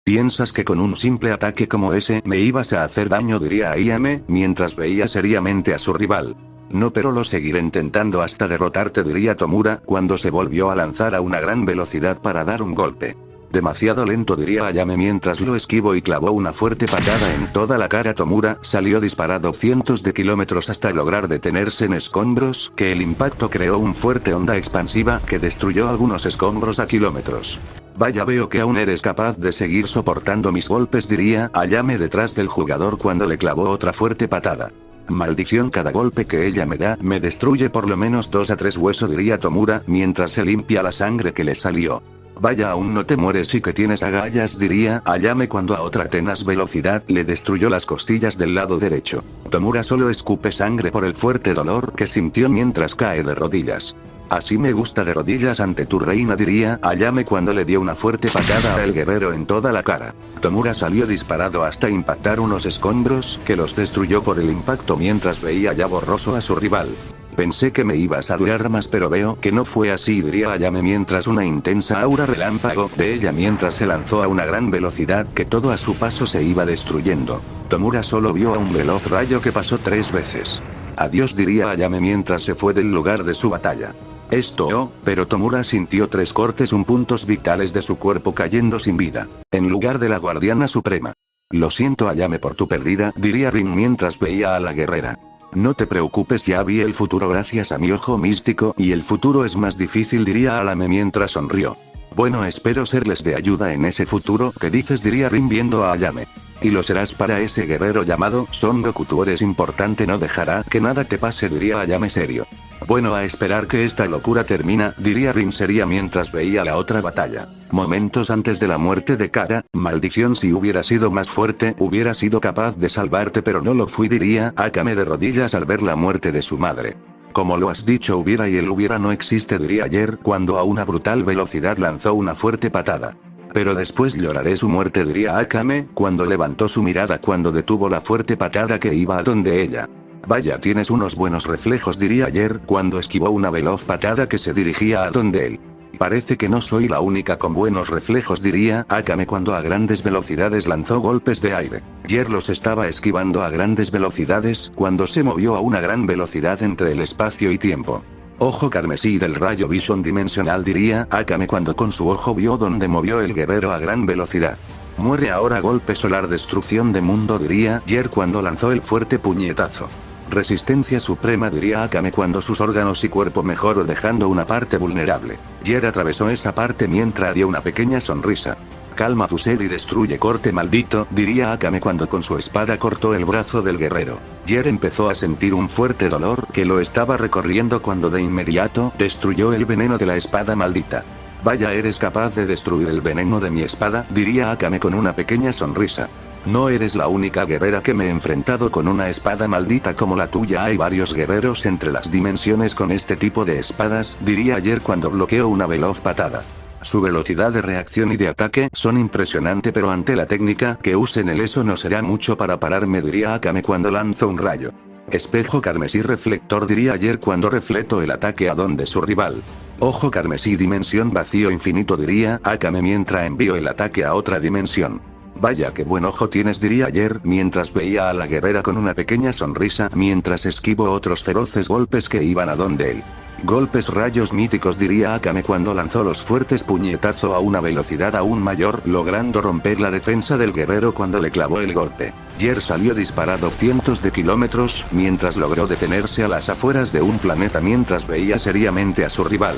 ¿Piensas que con un simple ataque como ese me ibas a hacer daño? Diría Ayame, mientras veía seriamente a su rival. No, pero lo seguiré intentando hasta derrotarte, diría Tomura, cuando se volvió a lanzar a una gran velocidad para dar un golpe. Demasiado lento, diría Ayame mientras lo esquivó y clavó una fuerte patada en toda la cara. Tomura salió disparado cientos de kilómetros hasta lograr detenerse en escombros, que el impacto creó un fuerte onda expansiva que destruyó algunos escombros a kilómetros. Vaya, veo que aún eres capaz de seguir soportando mis golpes, diría Ayame detrás del jugador cuando le clavó otra fuerte patada. Maldición, cada golpe que ella me da me destruye por lo menos 2 a 3 huesos, diría Tomura mientras se limpia la sangre que le salió. Vaya, aún no te mueres y que tienes agallas, diría Ayame cuando a otra tenaz velocidad le destruyó las costillas del lado derecho. Tomura solo escupe sangre por el fuerte dolor que sintió mientras cae de rodillas. Así me gusta, de rodillas ante tu reina, diría Ayame cuando le dio una fuerte patada al guerrero en toda la cara. Tomura salió disparado hasta impactar unos escombros que los destruyó por el impacto mientras veía ya borroso a su rival. Pensé que me ibas a durar más, pero veo que no fue así, diría Ayame mientras una intensa aura relámpago de ella mientras se lanzó a una gran velocidad que todo a su paso se iba destruyendo. Tomura solo vio a un veloz rayo que pasó 3 veces. Adiós, diría Ayame mientras se fue del lugar de su batalla. Pero Tomura sintió 3 cortes puntos vitales de su cuerpo cayendo sin vida, en lugar de la guardiana suprema. Lo siento, Ayame, por tu pérdida, diría Rin mientras veía a la guerrera. No te preocupes, ya vi el futuro gracias a mi ojo místico y el futuro es más difícil, diría Ayame mientras sonrió. Bueno, espero serles de ayuda en ese futuro que dices, diría Rin viendo a Ayame. Y lo serás para ese guerrero llamado Son Goku, tú eres importante, no dejará que nada te pase, diría Ayame serio. Bueno, a esperar que esta locura termina, diría Rin seria mientras veía la otra batalla. Momentos antes de la muerte de Kara, maldición, si hubiera sido más fuerte hubiera sido capaz de salvarte, pero no lo fui, diría Akame de rodillas al ver la muerte de su madre. Como lo has dicho, hubiera y el hubiera no existe, diría ayer cuando a una brutal velocidad lanzó una fuerte patada. Pero después lloraré su muerte, diría Akame cuando levantó su mirada cuando detuvo la fuerte patada que iba a donde ella. Vaya, tienes unos buenos reflejos, diría ayer cuando esquivó una veloz patada que se dirigía a donde él. Parece que no soy la única con buenos reflejos, diría Akame cuando a grandes velocidades lanzó golpes de aire. Ayer los estaba esquivando a grandes velocidades cuando se movió a una gran velocidad entre el espacio y tiempo. Ojo carmesí del rayo Vision dimensional, diría Akame cuando con su ojo vio donde movió el guerrero a gran velocidad. Muere ahora, golpe solar, destrucción de mundo, diría ayer cuando lanzó el fuerte puñetazo. Resistencia suprema, diría Akame cuando sus órganos y cuerpo mejoró dejando una parte vulnerable. Yer atravesó esa parte mientras dio una pequeña sonrisa. Calma tu ser y destruye, corte maldito, diría Akame cuando con su espada cortó el brazo del guerrero. Yer empezó a sentir un fuerte dolor que lo estaba recorriendo cuando de inmediato destruyó el veneno de la espada maldita. Vaya, eres capaz de destruir el veneno de mi espada, diría Akame con una pequeña sonrisa. No eres la única guerrera que me he enfrentado con una espada maldita como la tuya, hay varios guerreros entre las dimensiones con este tipo de espadas, diría ayer cuando bloqueó una veloz patada. Su velocidad de reacción y de ataque son impresionante, pero ante la técnica que usen eso no será mucho para pararme, diría Akame cuando lanzó un rayo. Espejo carmesí reflector, diría ayer cuando refletó el ataque a donde su rival. Ojo carmesí dimensión vacío infinito, diría Akame mientras envió el ataque a otra dimensión. Vaya que buen ojo tienes, diría ayer mientras veía a la guerrera con una pequeña sonrisa mientras esquivó otros feroces golpes que iban a donde él. Golpes rayos míticos, diría Akame cuando lanzó los fuertes puñetazos a una velocidad aún mayor, logrando romper la defensa del guerrero cuando le clavó el golpe. Yer salió disparado cientos de kilómetros mientras logró detenerse a las afueras de un planeta mientras veía seriamente a su rival.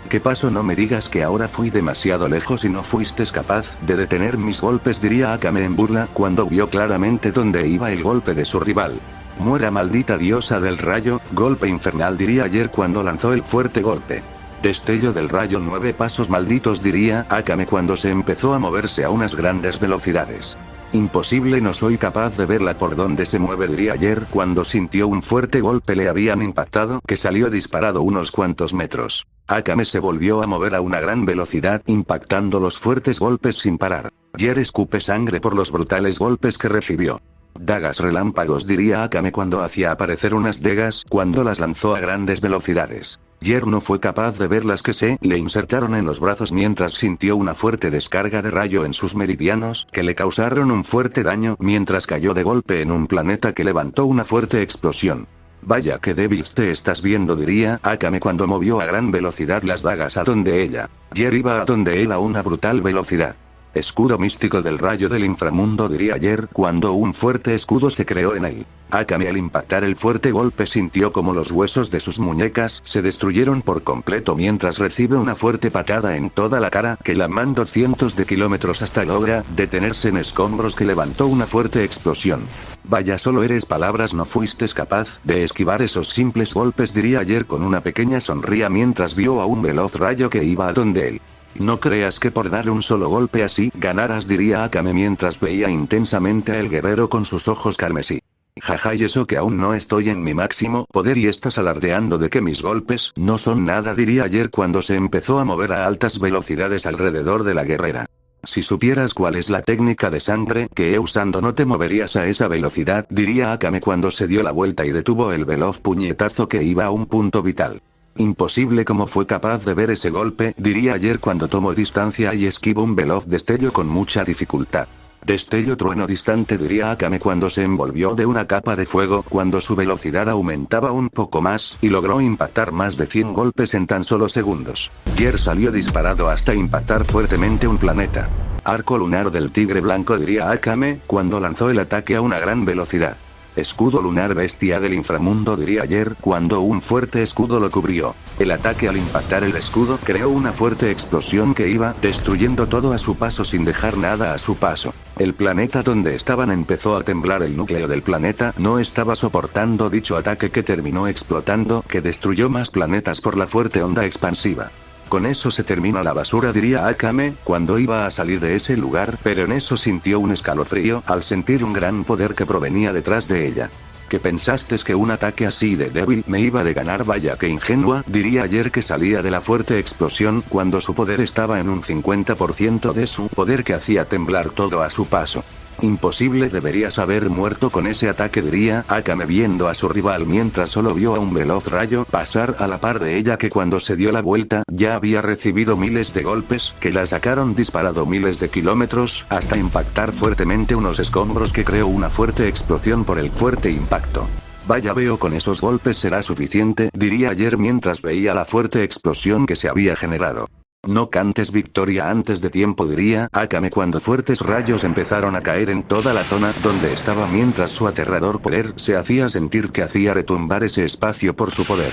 ¿Qué pasó? No me digas que ahora fui demasiado lejos y no fuiste capaz de detener mis golpes, diría Akame en burla cuando vio claramente dónde iba el golpe de su rival. Muera, maldita diosa del rayo, golpe infernal, diría ayer cuando lanzó el fuerte golpe. Destello del rayo, 9 pasos malditos, diría Akame cuando se empezó a moverse a unas grandes velocidades. Imposible, no soy capaz de verla por donde se mueve, diría ayer cuando sintió un fuerte golpe le habían impactado que salió disparado unos cuantos metros. Akame se volvió a mover a una gran velocidad impactando los fuertes golpes sin parar. Yer escupe sangre por los brutales golpes que recibió. Dagas relámpagos, diría Akame cuando hacía aparecer unas dagas cuando las lanzó a grandes velocidades. Yer no fue capaz de ver las que se le insertaron en los brazos mientras sintió una fuerte descarga de rayo en sus meridianos que le causaron un fuerte daño mientras cayó de golpe en un planeta que levantó una fuerte explosión. Vaya que débiles te estás viendo, diría Akame cuando movió a gran velocidad las dagas a donde ella. Yer iba a donde él a una brutal velocidad. Escudo místico del rayo del inframundo, diría Yer cuando un fuerte escudo se creó en él. Akame al impactar el fuerte golpe sintió como los huesos de sus muñecas se destruyeron por completo mientras recibe una fuerte patada en toda la cara que la mandó cientos de kilómetros hasta logra detenerse en escombros que levantó una fuerte explosión. Vaya, solo eres palabras, no fuiste capaz de esquivar esos simples golpes, diría Yer con una pequeña sonrisa mientras vio a un veloz rayo que iba a donde él. No creas que por dar un solo golpe así ganarás, diría Akame mientras veía intensamente al guerrero con sus ojos carmesí. Jaja, y eso que aún no estoy en mi máximo poder y estás alardeando de que mis golpes no son nada, diría Yer cuando se empezó a mover a altas velocidades alrededor de la guerrera. Si supieras cuál es la técnica de sangre que he usando no te moverías a esa velocidad, diría Akame cuando se dio la vuelta y detuvo el veloz puñetazo que iba a un punto vital. Imposible cómo fue capaz de ver ese golpe, diría Yer cuando tomó distancia y esquivó un veloz destello con mucha dificultad. Destello trueno distante, diría Akame cuando se envolvió de una capa de fuego cuando su velocidad aumentaba un poco más y logró impactar más de 100 golpes en tan solo segundos. Yer salió disparado hasta impactar fuertemente un planeta. Arco lunar del tigre blanco, diría Akame cuando lanzó el ataque a una gran velocidad. Escudo lunar bestia del inframundo, diría Yer cuando un fuerte escudo lo cubrió. El ataque al impactar el escudo creó una fuerte explosión que iba destruyendo todo a su paso sin dejar nada a su paso. El planeta donde estaban empezó a temblar, el núcleo del planeta no estaba soportando dicho ataque que terminó explotando, que destruyó más planetas por la fuerte onda expansiva. Con eso se termina la basura, diría Akame cuando iba a salir de ese lugar, pero en eso sintió un escalofrío al sentir un gran poder que provenía detrás de ella. ¿Qué pensaste que un ataque así de débil me iba de ganar? Vaya que ingenua, diría Yer que salía de la fuerte explosión cuando su poder estaba en un 50% de su poder que hacía temblar todo a su paso. Imposible, deberías haber muerto con ese ataque, diría Akame viendo a su rival mientras solo vio a un veloz rayo pasar a la par de ella que cuando se dio la vuelta ya había recibido miles de golpes que la sacaron disparado miles de kilómetros hasta impactar fuertemente unos escombros que creó una fuerte explosión por el fuerte impacto. Vaya, veo con esos golpes será suficiente, diría Yer mientras veía la fuerte explosión que se había generado. No cantes victoria antes de tiempo, diría Akame cuando fuertes rayos empezaron a caer en toda la zona donde estaba mientras su aterrador poder se hacía sentir que hacía retumbar ese espacio por su poder.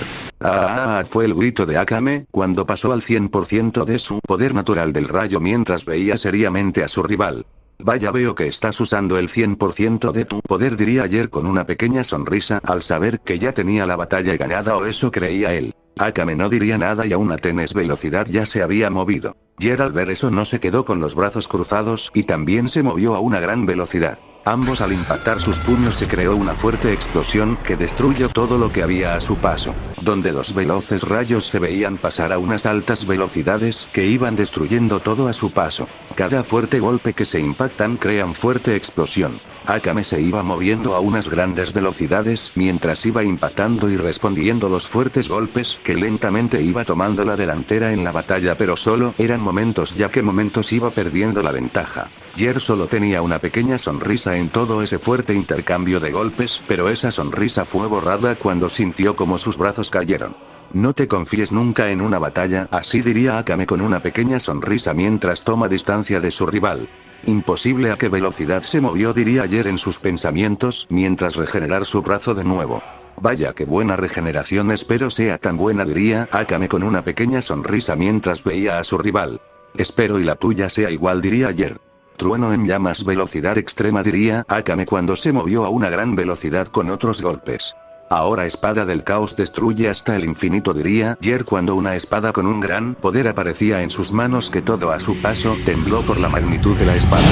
Fue el grito de Akame cuando pasó al 100% de su poder natural del rayo mientras veía seriamente a su rival. Vaya, veo que estás usando el 100% de tu poder, diría Yer con una pequeña sonrisa al saber que ya tenía la batalla ganada, o eso creía él. Akame no diría nada y a una tenaz velocidad ya se había movido. Yer al ver eso no se quedó con los brazos cruzados y también se movió a una gran velocidad. Ambos al impactar sus puños se creó una fuerte explosión que destruyó todo lo que había a su paso, donde los veloces rayos se veían pasar a unas altas velocidades que iban destruyendo todo a su paso. Cada fuerte golpe que se impactan crean fuerte explosión. Akame se iba moviendo a unas grandes velocidades mientras iba impactando y respondiendo los fuertes golpes que lentamente iba tomando la delantera en la batalla, pero solo eran momentos ya que momentos iba perdiendo la ventaja. Yer solo tenía una pequeña sonrisa en todo ese fuerte intercambio de golpes, pero esa sonrisa fue borrada cuando sintió como sus brazos cayeron. No te confíes nunca en una batalla, así diría Akame con una pequeña sonrisa mientras toma distancia de su rival. Imposible, a qué velocidad se movió, diría Yer en sus pensamientos mientras regenerar su brazo de nuevo. Vaya que buena regeneración, espero sea tan buena, diría Akame con una pequeña sonrisa mientras veía a su rival. Espero y la tuya sea igual, diría Yer. Trueno en llamas, velocidad extrema, diría Akame cuando se movió a una gran velocidad con otros golpes. Ahora espada del caos destruye hasta el infinito, diría Yer cuando una espada con un gran poder aparecía en sus manos que todo a su paso tembló por la magnitud de la espada.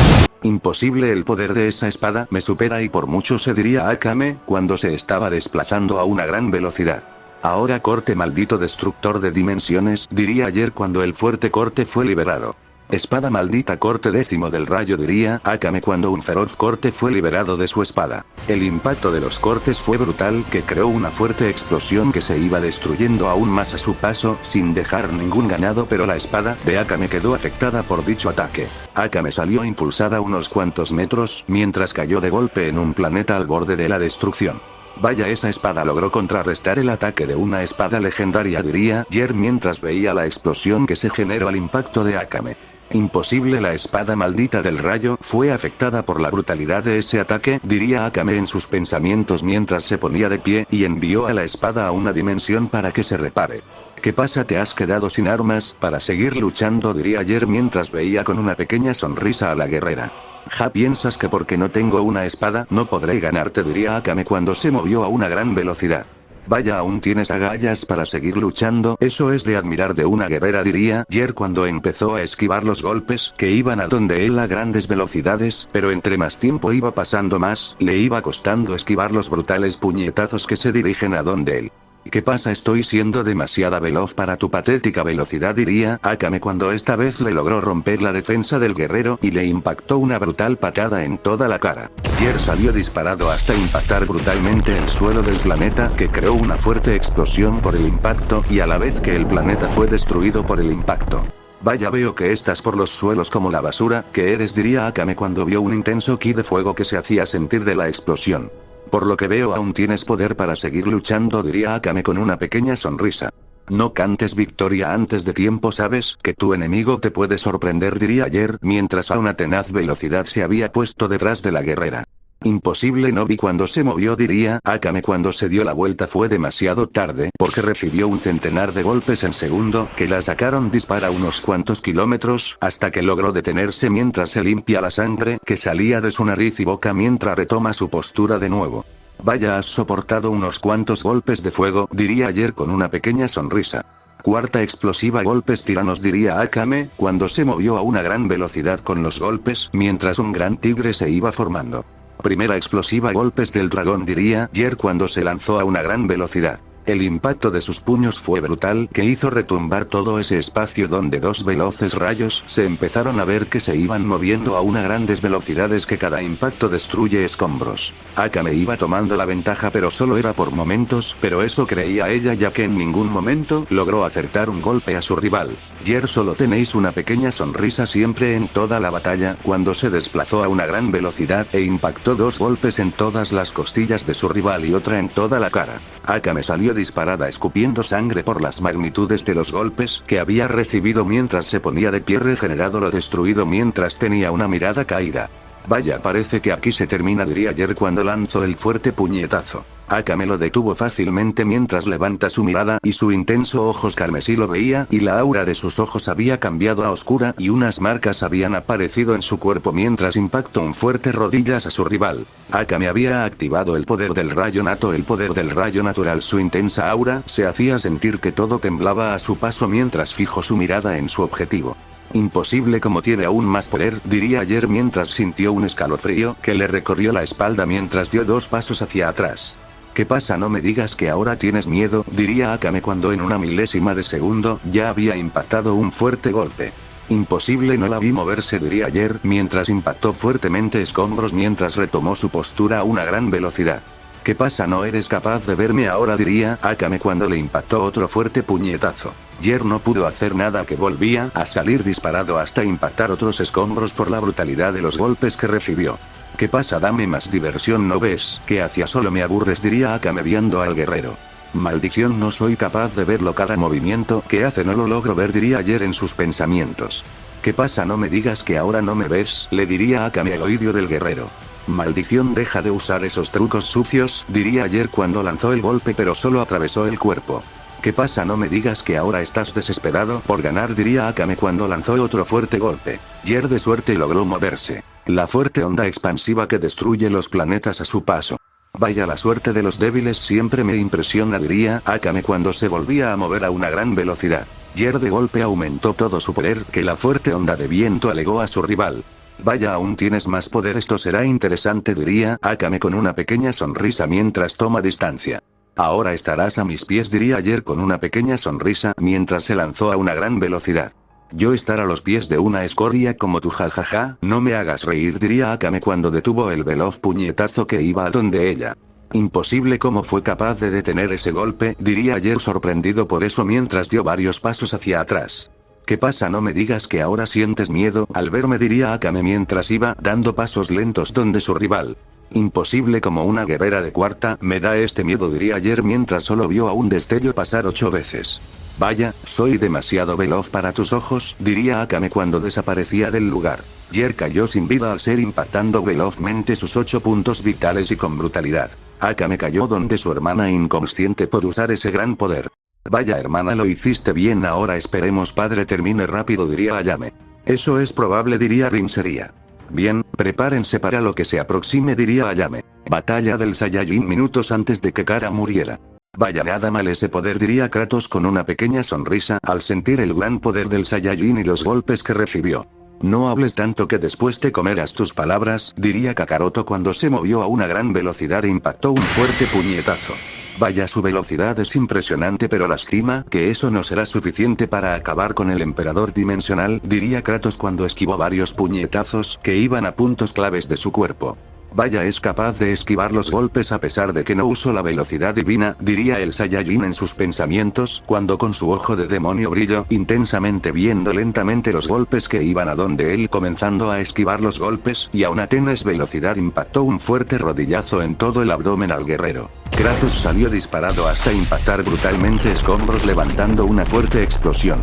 Imposible, el poder de esa espada me supera y por mucho, se diría Akame cuando se estaba desplazando a una gran velocidad. Ahora corte, maldito destructor de dimensiones, diría Yer cuando el fuerte corte fue liberado. Espada maldita, corte décimo del rayo, diría Akame cuando un feroz corte fue liberado de su espada. El impacto de los cortes fue brutal, que creó una fuerte explosión que se iba destruyendo aún más a su paso, sin dejar ningún ganado, pero la espada de Akame quedó afectada por dicho ataque. Akame salió impulsada unos cuantos metros, mientras cayó de golpe en un planeta al borde de la destrucción. Vaya, esa espada logró contrarrestar el ataque de una espada legendaria, diría Jer mientras veía la explosión que se generó al impacto de Akame. Imposible, la espada maldita del rayo fue afectada por la brutalidad de ese ataque, diría Akame en sus pensamientos mientras se ponía de pie y envió a la espada a una dimensión para que se repare. ¿Qué pasa? ¿Te has quedado sin armas para seguir luchando?, diría Jer mientras veía con una pequeña sonrisa a la guerrera. Ja, ¿piensas que porque no tengo una espada no podré ganarte?, diría Akame cuando se movió a una gran velocidad. Vaya, aún tienes agallas para seguir luchando, eso es de admirar de una guerrera, diría Jer cuando empezó a esquivar los golpes que iban a donde él a grandes velocidades, pero entre más tiempo iba pasando más le iba costando esquivar los brutales puñetazos que se dirigen a donde él. ¿Qué pasa? Estoy siendo demasiada veloz para tu patética velocidad, diría Akame cuando esta vez le logró romper la defensa del guerrero y le impactó una brutal patada en toda la cara. Jer salió disparado hasta impactar brutalmente el suelo del planeta, que creó una fuerte explosión por el impacto y a la vez que el planeta fue destruido por el impacto. Vaya, veo que estás por los suelos como la basura que eres, diría Akame cuando vio un intenso ki de fuego que se hacía sentir de la explosión. Por lo que veo aún tienes poder para seguir luchando, diría Akame con una pequeña sonrisa. No cantes victoria antes de tiempo, sabes que tu enemigo te puede sorprender, diría Jer mientras a una tenaz velocidad se había puesto detrás de la guerrera. Imposible, no vi cuando se movió, diría Akame cuando se dio la vuelta. Fue demasiado tarde porque recibió un centenar de golpes en segundo que la sacaron dispara unos cuantos kilómetros hasta que logró detenerse mientras se limpia la sangre que salía de su nariz y boca mientras retoma su postura de nuevo. Vaya, has soportado unos cuantos golpes de fuego, diría Jer con una pequeña sonrisa. Cuarta explosiva, golpes tiranos, diría Akame cuando se movió a una gran velocidad con los golpes mientras un gran tigre se iba formando. Primera explosiva, golpes del dragón, diría Jer cuando se lanzó a una gran velocidad. El impacto de sus puños fue brutal, que hizo retumbar todo ese espacio donde dos veloces rayos se empezaron a ver que se iban moviendo a una grandes velocidades, que cada impacto destruye escombros. Akame iba tomando la ventaja, pero solo era por momentos, pero eso creía ella, ya que en ningún momento logró acertar un golpe a su rival. Jer, solo tenéis una pequeña sonrisa siempre en toda la batalla cuando se desplazó a una gran velocidad e impactó dos golpes en todas las costillas de su rival y otra en toda la cara. Akame salió disparada escupiendo sangre por las magnitudes de los golpes que había recibido mientras se ponía de pie, regenerado lo destruido mientras tenía una mirada caída. Vaya, parece que aquí se termina, diría Jer cuando lanzó el fuerte puñetazo. Akame lo detuvo fácilmente mientras levanta su mirada y su intenso ojos carmesí lo veía y la aura de sus ojos había cambiado a oscura y unas marcas habían aparecido en su cuerpo mientras impactó un fuerte rodillas a su rival. Akame había activado el poder del rayo nato, el poder del rayo natural. Su intensa aura se hacía sentir que todo temblaba a su paso mientras fijó su mirada en su objetivo. Imposible, como tiene aún más poder, diría Jer mientras sintió un escalofrío que le recorrió la espalda mientras dio dos pasos hacia atrás. ¿Qué pasa? No me digas que ahora tienes miedo, diría Akame cuando en una milésima de segundo ya había impactado un fuerte golpe. Imposible, no la vi moverse, diría Jer mientras impactó fuertemente escombros mientras retomó su postura a una gran velocidad. ¿Qué pasa? ¿No eres capaz de verme ahora?, diría Akame cuando le impactó otro fuerte puñetazo. Jer no pudo hacer nada, que volvía a salir disparado hasta impactar otros escombros por la brutalidad de los golpes que recibió. ¿Qué pasa? Dame más diversión, ¿no ves que hacia solo me aburres?, diría Akame viendo al guerrero. Maldición, no soy capaz de verlo, cada movimiento que hace no lo logro ver, diría Jer en sus pensamientos. ¿Qué pasa? No me digas que ahora no me ves, le diría Akame al oído del guerrero. Maldición, deja de usar esos trucos sucios, diría Jer cuando lanzó el golpe pero solo atravesó el cuerpo. ¿Qué pasa? No me digas que ahora estás desesperado por ganar, diría Akame cuando lanzó otro fuerte golpe. Jer de suerte logró moverse. La fuerte onda expansiva que destruye los planetas a su paso. Vaya, la suerte de los débiles siempre me impresiona, diría Akame cuando se volvía a mover a una gran velocidad. Jer de golpe aumentó todo su poder que la fuerte onda de viento alegó a su rival. Vaya, aún tienes más poder, esto será interesante, diría Akame con una pequeña sonrisa mientras toma distancia. Ahora estarás a mis pies, diría Jer con una pequeña sonrisa mientras se lanzó a una gran velocidad. Yo estar a los pies de una escoria como tú, jajaja, no me hagas reír, diría Akame cuando detuvo el veloz puñetazo que iba a donde ella. Imposible, cómo fue capaz de detener ese golpe, diría ayer sorprendido por eso mientras dio varios pasos hacia atrás. ¿Qué pasa? No me digas que ahora sientes miedo al verme, diría Akame mientras iba dando pasos lentos donde su rival. Imposible, como una guerrera de cuarta, me da este miedo, diría ayer mientras solo vio a un destello pasar 8 veces. Vaya, soy demasiado veloz para tus ojos, diría Akame cuando desaparecía del lugar. Yer cayó sin vida al ser impactando velozmente sus 8 puntos vitales y con brutalidad. Akame cayó donde su hermana inconsciente por usar ese gran poder. Vaya hermana, lo hiciste bien, ahora esperemos padre termine rápido, diría Ayame. Eso es probable, diría Rinsería. Bien, prepárense para lo que se aproxime, diría Ayame. Batalla del Saiyajin minutos antes de que Kara muriera. Vaya, nada mal ese poder, diría Kratos con una pequeña sonrisa al sentir el gran poder del Saiyajin y los golpes que recibió. No hables tanto que después te comerás tus palabras, diría Kakaroto cuando se movió a una gran velocidad e impactó un fuerte puñetazo. Vaya, su velocidad es impresionante, pero lastima que eso no será suficiente para acabar con el emperador dimensional, diría Kratos cuando esquivó varios puñetazos que iban a puntos claves de su cuerpo. Vaya, es capaz de esquivar los golpes a pesar de que no usó la velocidad divina, diría el Saiyajin en sus pensamientos, cuando con su ojo de demonio brilló intensamente viendo lentamente los golpes que iban a donde él, comenzando a esquivar los golpes, y a una tenaz velocidad impactó un fuerte rodillazo en todo el abdomen al guerrero. Kratos salió disparado hasta impactar brutalmente escombros levantando una fuerte explosión.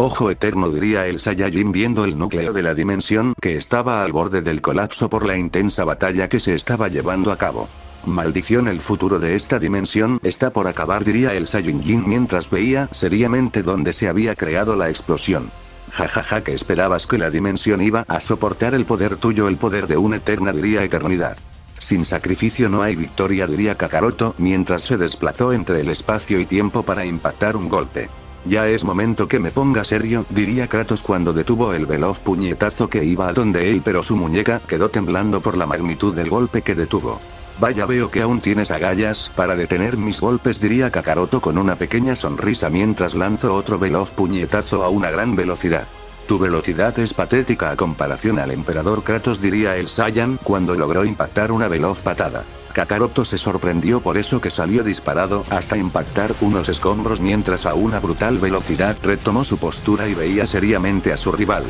Ojo eterno, diría el Saiyajin viendo el núcleo de la dimensión que estaba al borde del colapso por la intensa batalla que se estaba llevando a cabo. Maldición, el futuro de esta dimensión está por acabar, diría el Saiyajin mientras veía seriamente dónde se había creado la explosión. Jajaja, que esperabas que la dimensión iba a soportar el poder tuyo, el poder de una eterna, diría eternidad. Sin sacrificio no hay victoria, diría Kakaroto mientras se desplazó entre el espacio y tiempo para impactar un golpe. Ya es momento que me ponga serio, diría Kratos cuando detuvo el veloz puñetazo que iba a donde él, pero su muñeca quedó temblando por la magnitud del golpe que detuvo. Vaya, veo que aún tienes agallas para detener mis golpes, diría Kakaroto con una pequeña sonrisa mientras lanzó otro veloz puñetazo a una gran velocidad. Tu velocidad es patética a comparación al emperador Kratos, diría el Saiyan cuando logró impactar una veloz patada. Kakaroto se sorprendió por eso que salió disparado hasta impactar unos escombros mientras a una brutal velocidad retomó su postura y veía seriamente a su rival.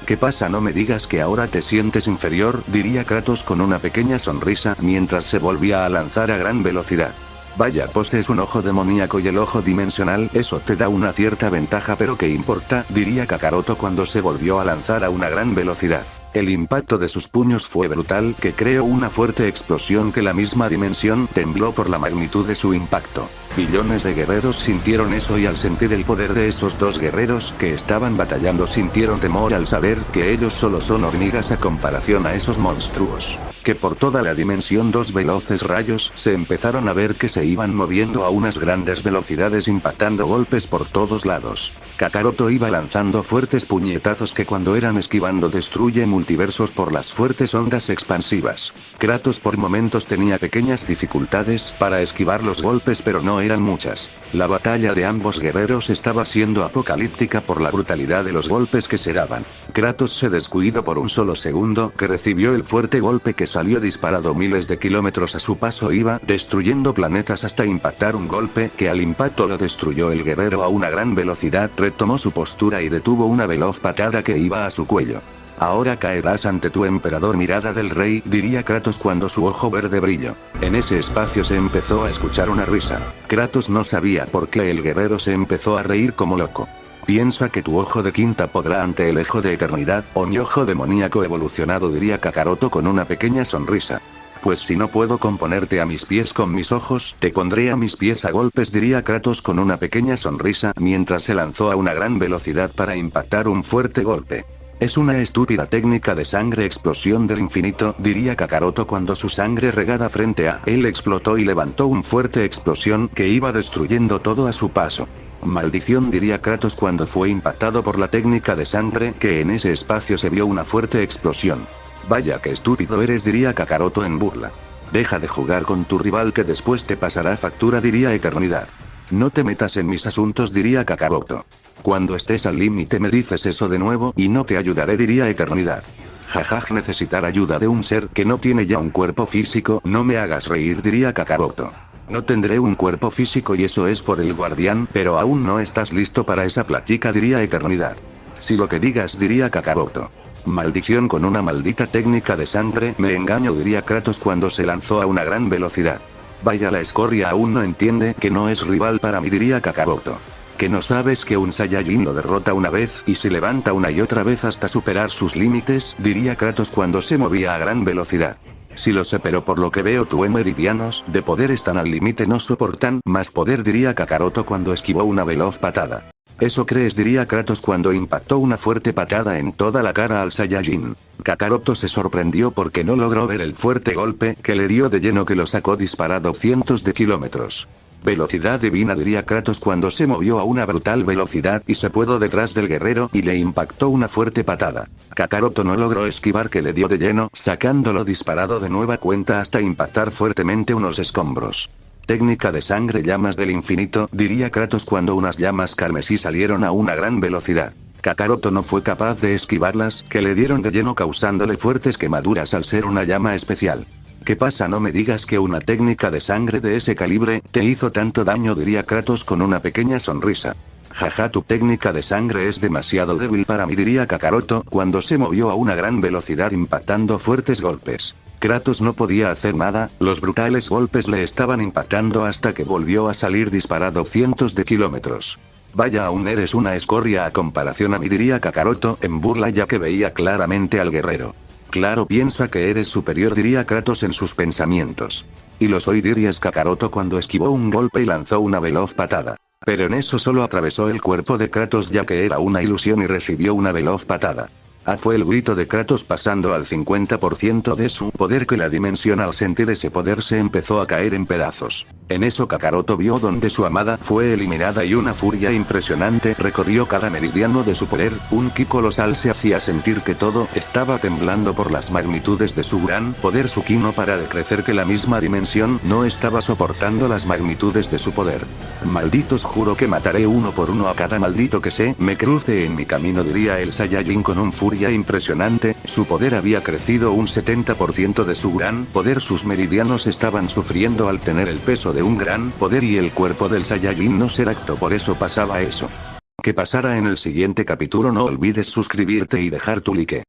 ¿Qué pasa? No me digas que ahora te sientes inferior, diría Kratos con una pequeña sonrisa mientras se volvía a lanzar a gran velocidad. Vaya, posees un ojo demoníaco y el ojo dimensional, eso te da una cierta ventaja, pero ¿qué importa? Diría Kakaroto cuando se volvió a lanzar a una gran velocidad. El impacto de sus puños fue brutal, que creó una fuerte explosión que la misma dimensión tembló por la magnitud de su impacto. Billones de guerreros sintieron eso y al sentir el poder de esos dos guerreros que estaban batallando sintieron temor al saber que ellos solo son hormigas a comparación a esos monstruos. Que por toda la dimensión dos veloces rayos se empezaron a ver que se iban moviendo a unas grandes velocidades impactando golpes por todos lados. Kakaroto iba lanzando fuertes puñetazos que cuando eran esquivando destruye multiversos por las fuertes ondas expansivas. Kratos por momentos tenía pequeñas dificultades para esquivar los golpes, pero no eran muchas. La batalla de ambos guerreros estaba siendo apocalíptica por la brutalidad de los golpes que se daban. Kratos se descuidó por un solo segundo que recibió el fuerte golpe que salió disparado miles de kilómetros a su paso, iba destruyendo planetas hasta impactar un golpe que al impacto lo destruyó. El guerrero a una gran velocidad retomó su postura y detuvo una veloz patada que iba a su cuello. Ahora caerás ante tu emperador, mirada del rey, diría Kratos cuando su ojo verde brilló. En ese espacio se empezó a escuchar una risa. Kratos no sabía por qué el guerrero se empezó a reír como loco. Piensa que tu ojo de quinta podrá ante el ojo de eternidad, o mi ojo demoníaco evolucionado, diría Kakaroto con una pequeña sonrisa. Pues si no puedo componerte a mis pies con mis ojos, te pondré a mis pies a golpes, diría Kratos con una pequeña sonrisa mientras se lanzó a una gran velocidad para impactar un fuerte golpe. Es una estúpida técnica de sangre explosión del infinito, diría Kakaroto cuando su sangre regada frente a él explotó y levantó un fuerte explosión que iba destruyendo todo a su paso. Maldición, diría Kratos cuando fue impactado por la técnica de sangre que en ese espacio se vio una fuerte explosión. Vaya que estúpido eres, diría Kakaroto en burla. Deja de jugar con tu rival que después te pasará factura, diría Eternidad. No te metas en mis asuntos, diría Kakaroto. Cuando estés al límite me dices eso de nuevo y no te ayudaré, diría Eternidad. Jajaj, necesitar ayuda de un ser que no tiene ya un cuerpo físico, no me hagas reír, diría Kakaroto. No tendré un cuerpo físico y eso es por el guardián, pero aún no estás listo para esa plática, diría Eternidad. Si lo que digas, diría Kakaroto. Maldición, con una maldita técnica de sangre me engaño, diría Kratos cuando se lanzó a una gran velocidad. Vaya, la escoria aún no entiende que no es rival para mí, diría Kakaroto. ¿Que no sabes que un Saiyajin lo derrota una vez y se levanta una y otra vez hasta superar sus límites? Diría Kratos cuando se movía a gran velocidad. Sí lo sé, pero por lo que veo tus meridianos de poder están al límite, no soportan más poder, diría Kakaroto cuando esquivó una veloz patada. ¿Eso crees?, diría Kratos cuando impactó una fuerte patada en toda la cara al Saiyajin. Kakaroto se sorprendió porque no logró ver el fuerte golpe que le dio de lleno, que lo sacó disparado cientos de kilómetros. Velocidad divina, diría Kratos cuando se movió a una brutal velocidad y se puso detrás del guerrero y le impactó una fuerte patada. Kakaroto no logró esquivar que le dio de lleno, sacándolo disparado de nueva cuenta hasta impactar fuertemente unos escombros. Técnica de sangre, llamas del infinito, diría Kratos cuando unas llamas carmesí salieron a una gran velocidad. Kakaroto no fue capaz de esquivarlas, que le dieron de lleno causándole fuertes quemaduras al ser una llama especial. ¿Qué pasa? No me digas que una técnica de sangre de ese calibre te hizo tanto daño, diría Kratos con una pequeña sonrisa. Jaja, tu técnica de sangre es demasiado débil para mí, diría Kakaroto cuando se movió a una gran velocidad impactando fuertes golpes. Kratos no podía hacer nada, los brutales golpes le estaban impactando hasta que volvió a salir disparado cientos de kilómetros. Vaya, aún eres una escoria a comparación a mí, diría Kakaroto en burla, ya que veía claramente al guerrero. Claro, piensa que eres superior, diría Kratos en sus pensamientos. Y lo soy, diría Kakaroto cuando esquivó un golpe y lanzó una veloz patada. Pero en eso solo atravesó el cuerpo de Kratos, ya que era una ilusión, y recibió una veloz patada. Fue el grito de Kratos pasando al 50% de su poder, que la dimensión al sentir ese poder se empezó a caer en pedazos. En eso Kakaroto vio donde su amada fue eliminada y una furia impresionante recorrió cada meridiano de su poder, un ki colosal se hacía sentir que todo estaba temblando por las magnitudes de su gran poder. Su ki no para de crecer, que la misma dimensión no estaba soportando las magnitudes de su poder. Malditos, juro que mataré uno por uno a cada maldito que se me cruce en mi camino, diría el Saiyajin con un furia impresionante. Su poder había crecido un 70% de su gran poder, sus meridianos estaban sufriendo al tener el peso de un gran poder y el cuerpo del Saiyajin no ser acto, por eso pasaba eso. ¿Qué pasará en el siguiente capítulo? No olvides suscribirte y dejar tu like.